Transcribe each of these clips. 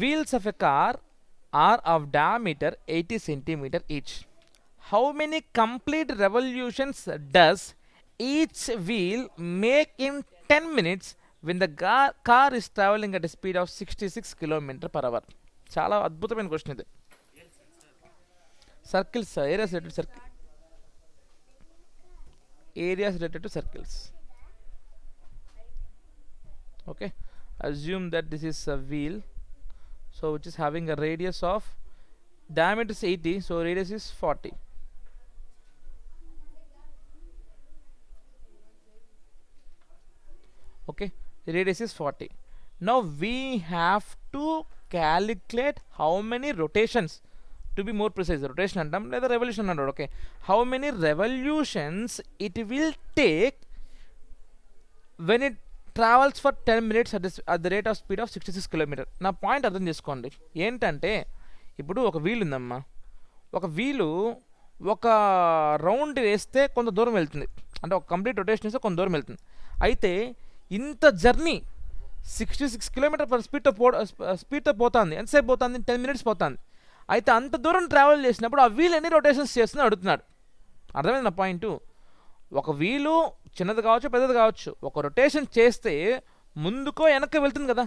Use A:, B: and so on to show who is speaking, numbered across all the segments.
A: Wheels of a car are of diameter 80 centimeter each. How many complete revolutions does each wheel make in 10 minutes when the car is traveling at a speed of 66 km per hour? చాలా అద్భుతమైన question ఇది. Circles, areas related to circles. Okay, assume that this is a wheel, so which is having a radius of diameter is 80, so radius is 40. Okay, radius is 40. Now we have to calculate how many rotations, to be more precise, rotation antam లేదా revolution అంటాడు. Okay, how many revolutions it will take when it travels for 10 minutes at the rate of speed of 66 km. నా point అర్థం చేసుకోండి. ఏంటంటే ఇప్పుడు ఒక wheel ఉందమ్మా, ఒక వీలు ఒక రౌండ్ వేస్తే కొంత దూరం వెళ్తుంది, అంటే ఒక కంప్లీట్ రొటేషన్ వేస్తే కొంత దూరం వెళ్తుంది. అయితే ఇంత జర్నీ 66 km/h స్పీడ్తో పోతుంది. ఎంతసేపు పోతుంది? 10 minutes పోతుంది. అయితే అంత దూరం ట్రావెల్ చేసినప్పుడు ఆ వీల్ ఎన్ని రొటేషన్స్ చేస్తుందో అడుగుతున్నాడు. అర్థమైంది నా పాయింట్? ఒక వీలు చిన్నది కావచ్చు, పెద్దది కావచ్చు, ఒక రొటేషన్ చేస్తే ముందుకో వెనక్కి వెళ్తుంది కదా,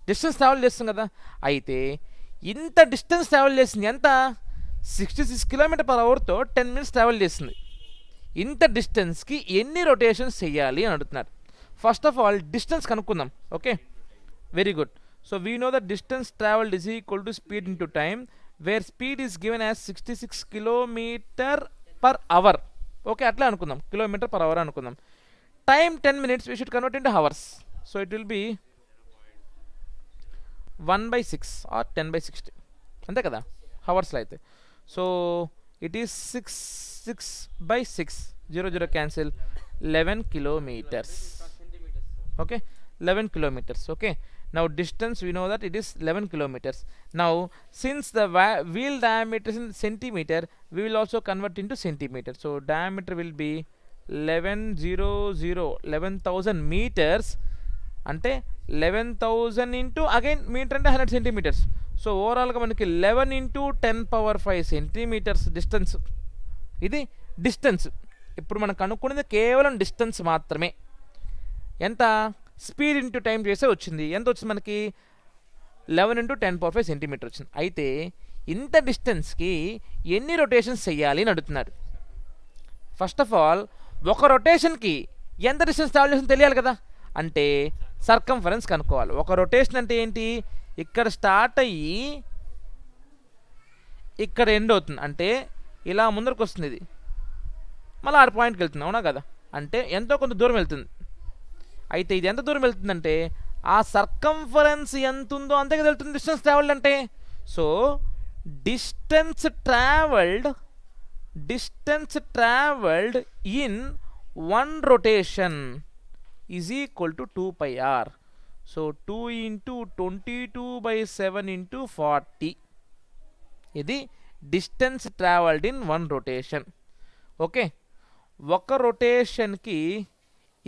A: డిస్టెన్స్ ట్రావెల్ చేస్తుంది కదా. అయితే ఇంత డిస్టెన్స్ ట్రావెల్ చేసింది ఎంత? 66 km/hతో 10 minutes ట్రావెల్ చేస్తుంది. ఇంత డిస్టెన్స్కి ఎన్ని రొటేషన్స్ చేయాలి అని అడుగుతున్నారు. ఫస్ట్ ఆఫ్ ఆల్ డిస్టెన్స్ కనుక్కుందాం. Okay, very good. So we know the distance travelled is equal to speed into time, where speed is given as 66 km/h. Okay, అట్లా అనుకుందాం, km/h అనుకుందాం. Time 10 minutes, we should convert into hours. So it will be 1/6 or 10/60, అంతే కదా అవర్స్లో అయితే. So it is 6/6, 0 cancel, 11 kilometers. Okay, 11 kilometers. Okay, now distance we know that it is 11 kilometers. Now since the wheel diameter is in centimeter, we will also convert into centimeter. So diameter will be 11,000 meters, అంటే 11,000 into again meter అంటే 100 centimeters. So ఓవరాల్గా మనకి 11 into 10⁵ centimeters distance. ఇది distance. ఇప్పుడు మనం కనుక్కునేది కేవలం distance మాత్రమే. ఎంత? స్పీడ్ ఇంటూ టైం చేస్తే వచ్చింది. ఎంత వచ్చింది మనకి? 11 into 10⁵ centimeter వచ్చింది. అయితే ఇంత డిస్టెన్స్కి ఎన్ని రొటేషన్స్ చెయ్యాలి అని అడుగుతున్నాడు. ఫస్ట్ ఆఫ్ ఆల్ ఒక రొటేషన్కి ఎంత డిస్టెన్స్ ట్రావెల్ చేస్తుందో తెలియాలి కదా, అంటే సర్కంఫరెన్స్ కనుక్కోవాలి. ఒక రొటేషన్ అంటే ఏంటి? ఇక్కడ స్టార్ట్ అయ్యి ఇక్కడ ఎండ్ అవుతుంది, అంటే ఇలా ముందరకు వస్తుంది, ఇది మళ్ళీ 6 పాయింట్కి వెళ్తుంది, అవునా కదా? అంటే ఎంతో కొంత దూరం వెళ్తుంది. అయితే ఇది ఎంత దూరం వెళ్తుందంటే ఆ సర్కంఫరెన్స్ ఎంత ఉందో అంతే కదా వెళ్తుంది డిస్టెన్స్ ట్రావెల్డ్ అంటే. So distance travelled in 1 rotation is equal to 2πr. So 2 into 22/7 into 40, ఇది distance travelled in 1 rotation. Okay, ఒక రొటేషన్కి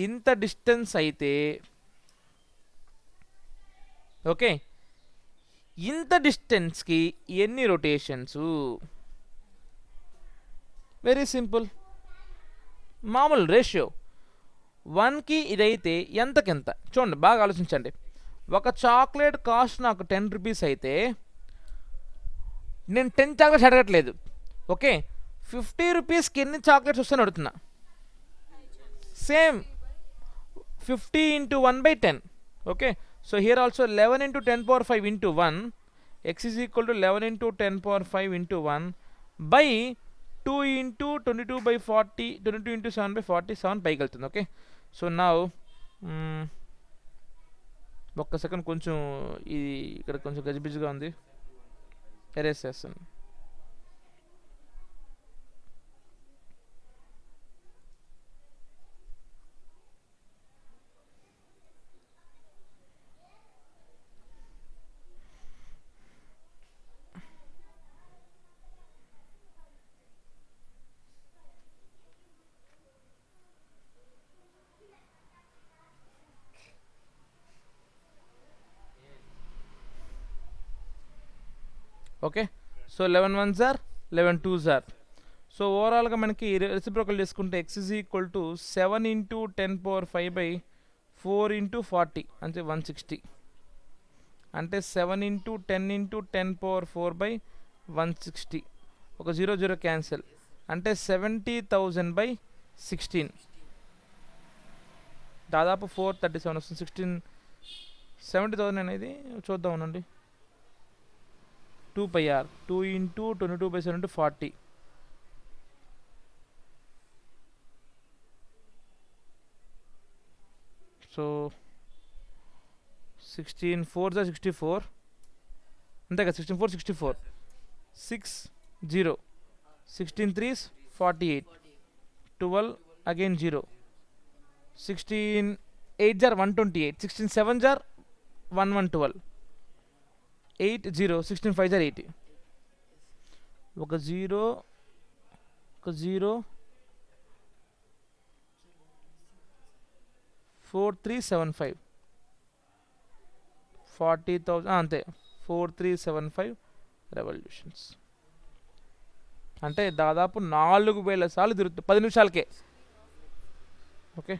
A: ఇంత డిస్టెన్స్ అయితే, ఓకే, ఇంత డిస్టెన్స్కి ఎన్ని రొటేషన్స్? వెరీ సింపుల్, మామూలు రేషియో. 1కి ఇదైతే ఎంతకెంత చూడండి, బాగా ఆలోచించండి. ఒక చాక్లెట్ కాస్ట్ నాకు 10 rupees అయితే నేను 10 చాక్లెట్స్ అడగట్లేదు. ఓకే, 50 rupeesకి ఎన్ని చాక్లెట్స్ వస్తాయని అడుగుతున్నా. Same 50 into 1/10. Okay, so here also 11 into 10⁵ into 1, x is equal to 11 into 10⁵ into 1 by 2 into 22/40, 22 into 7/40, 7 పైకి వెళ్తుంది. ఓకే, సో నౌ ఒక్క సెకండ్, కొంచెం ఇది ఇక్కడ కొంచెం గజిబిజిగా ఉంది, ఎరేస్ చేస్తాను. Okay. So 11 1s are 11 2s are. So ఓవరాల్గా మనకి రెసిప్రోకల్ చేసుకుంటే x is equal to 7 into 10^5/4 into 40 అంటే 160. అంటే 7 ఇంటూ 10 ఇంటూ 10^4/160. ఒక 0 0 క్యాన్సిల్. అంటే 70,000/16. దాదాపు 437 వస్తుంది. 70,000 అనేది చూద్దాం ఉండండి. 2πr 2 into 22/7 into 40. So 16 4s are 64. అంతే కదా, 16 4 64. 6 0. 16 3s 48. 12 again 0. 16 8s are 128. 16 7s are 1112. 8 0. 16 5s are 80. ఒక 0 4375. 40,000 అంతే. 4375 రెవల్యూషన్స్. అంటే దాదాపు 4000 సార్లు తిరుగుతుంది 10 నిమిషాలకే. ఓకే.